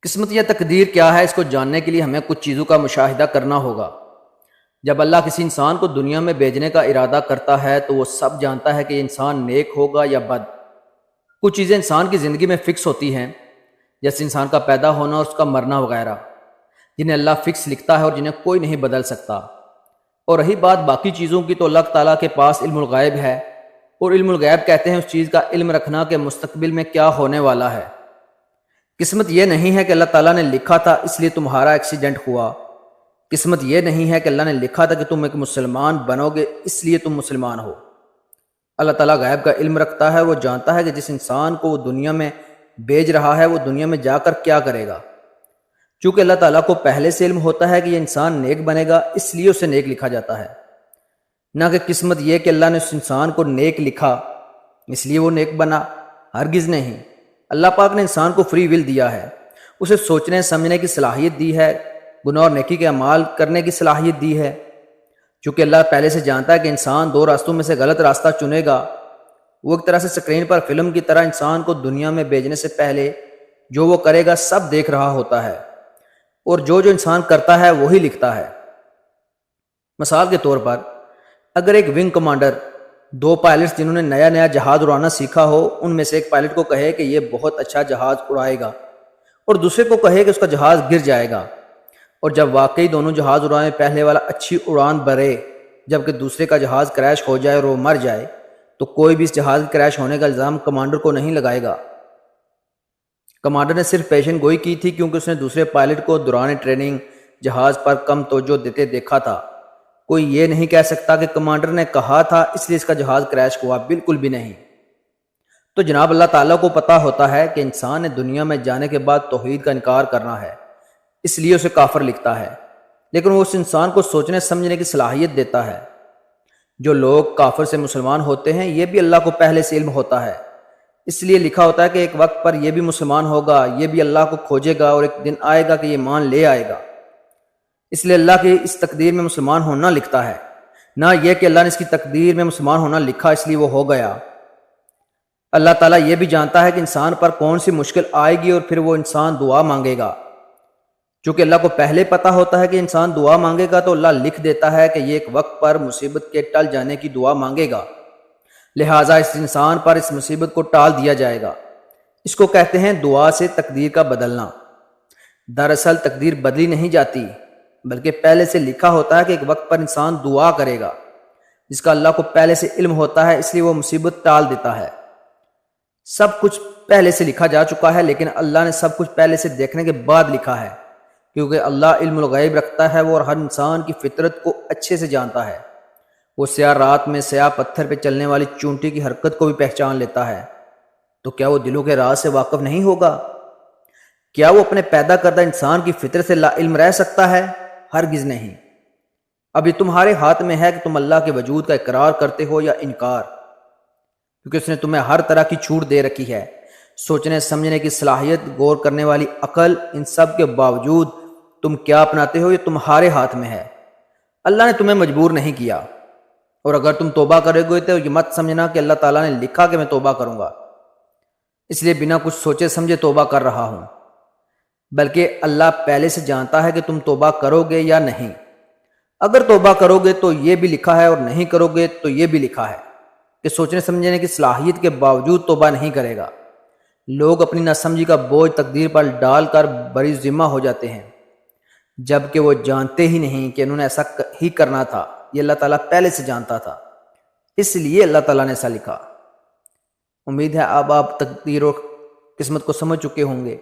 قسمت یا تقدیر کیا ہے، اس کو جاننے کے لیے ہمیں کچھ چیزوں کا مشاہدہ کرنا ہوگا۔ جب اللہ کسی انسان کو دنیا میں بھیجنے کا ارادہ کرتا ہے تو وہ سب جانتا ہے کہ یہ انسان نیک ہوگا یا بد۔ کچھ چیزیں انسان کی زندگی میں فکس ہوتی ہیں، جیسے انسان کا پیدا ہونا اور اس کا مرنا وغیرہ، جنہیں اللہ فکس لکھتا ہے اور جنہیں کوئی نہیں بدل سکتا۔ اور رہی بات باقی چیزوں کی، تو اللہ تعالیٰ کے پاس علم الغیب ہے، اور علم الغیب کہتے ہیں اس چیز کا علم رکھنا کہ مستقبل میں کیا ہونے والا ہے۔ قسمت یہ نہیں ہے کہ اللہ تعالیٰ نے لکھا تھا اس لیے تمہارا ایکسیڈنٹ ہوا۔ قسمت یہ نہیں ہے کہ اللہ نے لکھا تھا کہ تم ایک مسلمان بنو گے اس لیے تم مسلمان ہو۔ اللہ تعالیٰ غیب کا علم رکھتا ہے، وہ جانتا ہے کہ جس انسان کو وہ دنیا میں بھیج رہا ہے وہ دنیا میں جا کر کیا کرے گا۔ چونکہ اللہ تعالیٰ کو پہلے سے علم ہوتا ہے کہ یہ انسان نیک بنے گا، اس لیے اسے نیک لکھا جاتا ہے، نہ کہ قسمت یہ کہ اللہ نے اس انسان کو نیک لکھا اس لیے وہ نیک بنا۔ ہرگز نہیں۔ اللہ پاک نے انسان کو فری ول دیا ہے، اسے سوچنے سمجھنے کی صلاحیت دی ہے، گناہ اور نیکی کے اعمال کرنے کی صلاحیت دی ہے۔ چونکہ اللہ پہلے سے جانتا ہے کہ انسان دو راستوں میں سے غلط راستہ چنے گا، وہ ایک طرح سے اسکرین پر فلم کی طرح انسان کو دنیا میں بھیجنے سے پہلے جو وہ کرے گا سب دیکھ رہا ہوتا ہے، اور جو انسان کرتا ہے وہی لکھتا ہے۔ مثال کے طور پر اگر ایک ونگ کمانڈر دو پائلٹس جنہوں نے نیا جہاز اڑانا سیکھا ہو، ان میں سے ایک پائلٹ کو کہے کہ یہ بہت اچھا جہاز اڑائے گا، اور دوسرے کو کہے کہ اس کا جہاز گر جائے گا، اور جب واقعی دونوں جہاز اڑائیں پہلے والا اچھی اڑان بھرے جبکہ دوسرے کا جہاز کریش ہو جائے اور وہ مر جائے، تو کوئی بھی اس جہاز کریش ہونے کا الزام کمانڈر کو نہیں لگائے گا۔ کمانڈر نے صرف پیشن گوئی کی تھی کیونکہ اس نے دوسرے پائلٹ کو دوران ٹریننگ جہاز پر کم توجہ دیتے دیکھا تھا۔ کوئی یہ نہیں کہہ سکتا کہ کمانڈر نے کہا تھا اس لیے اس کا جہاز کریش ہوا، بالکل بھی نہیں۔ تو جناب اللہ تعالیٰ کو پتہ ہوتا ہے کہ انسان نے دنیا میں جانے کے بعد توحید کا انکار کرنا ہے، اس لیے اسے کافر لکھتا ہے، لیکن وہ اس انسان کو سوچنے سمجھنے کی صلاحیت دیتا ہے۔ جو لوگ کافر سے مسلمان ہوتے ہیں یہ بھی اللہ کو پہلے سے علم ہوتا ہے، اس لیے لکھا ہوتا ہے کہ ایک وقت پر یہ بھی مسلمان ہوگا، یہ بھی اللہ کو کھوجے گا، اور ایک دن آئے گا کہ یہ ایمان لے آئے گا۔ اس لیے اللہ کی اس تقدیر میں مسلمان ہونا لکھتا ہے، نہ یہ کہ اللہ نے اس کی تقدیر میں مسلمان ہونا لکھا اس لیے وہ ہو گیا۔ اللہ تعالیٰ یہ بھی جانتا ہے کہ انسان پر کون سی مشکل آئے گی اور پھر وہ انسان دعا مانگے گا۔ چونکہ اللہ کو پہلے پتہ ہوتا ہے کہ انسان دعا مانگے گا تو اللہ لکھ دیتا ہے کہ یہ ایک وقت پر مصیبت کے ٹل جانے کی دعا مانگے گا، لہٰذا اس انسان پر اس مصیبت کو ٹال دیا جائے گا۔ اس کو کہتے ہیں دعا سے تقدیر کا بدلنا۔ دراصل تقدیر بدلی نہیں جاتی، بلکہ پہلے سے لکھا ہوتا ہے کہ ایک وقت پر انسان دعا کرے گا، جس کا اللہ کو پہلے سے علم ہوتا ہے، اس لیے وہ مصیبت ٹال دیتا ہے۔ سب کچھ پہلے سے لکھا جا چکا ہے، لیکن اللہ نے سب کچھ پہلے سے دیکھنے کے بعد لکھا ہے، کیونکہ اللہ علم الغیب رکھتا ہے، وہ اور ہر انسان کی فطرت کو اچھے سے جانتا ہے۔ وہ سیاہ رات میں سیاہ پتھر پہ چلنے والی چونٹی کی حرکت کو بھی پہچان لیتا ہے، تو کیا وہ دلوں کے راز سے واقف نہیں ہوگا؟ کیا وہ اپنے پیدا کردہ انسان کی فطرت سے لا علم رہ سکتا ہے؟ ہرگز نہیں۔ اب یہ تمہارے ہاتھ میں ہے کہ تم اللہ کے وجود کا اقرار کرتے ہو یا انکار، کیونکہ اس نے تمہیں ہر طرح کی چھوٹ دے رکھی ہے، سوچنے سمجھنے کی صلاحیت، غور کرنے والی عقل۔ ان سب کے باوجود تم کیا اپناتے ہو یہ تمہارے ہاتھ میں ہے۔ اللہ نے تمہیں مجبور نہیں کیا، اور اگر تم توبہ کرو گے تو یہ مت سمجھنا کہ اللہ تعالیٰ نے لکھا کہ میں توبہ کروں گا، اس لیے بنا کچھ سوچے سمجھے توبہ کر رہا ہوں، بلکہ اللہ پہلے سے جانتا ہے کہ تم توبہ کرو گے یا نہیں۔ اگر توبہ کرو گے تو یہ بھی لکھا ہے، اور نہیں کرو گے تو یہ بھی لکھا ہے کہ سوچنے سمجھنے کی صلاحیت کے باوجود توبہ نہیں کرے گا۔ لوگ اپنی ناسمجھی کا بوجھ تقدیر پر ڈال کر بری ذمہ ہو جاتے ہیں، جبکہ وہ جانتے ہی نہیں کہ انہوں نے ایسا ہی کرنا تھا۔ یہ اللہ تعالیٰ پہلے سے جانتا تھا، اس لیے اللہ تعالیٰ نے ایسا لکھا۔ امید ہے اب آپ تقدیر و قسمت کو سمجھ چکے ہوں گے۔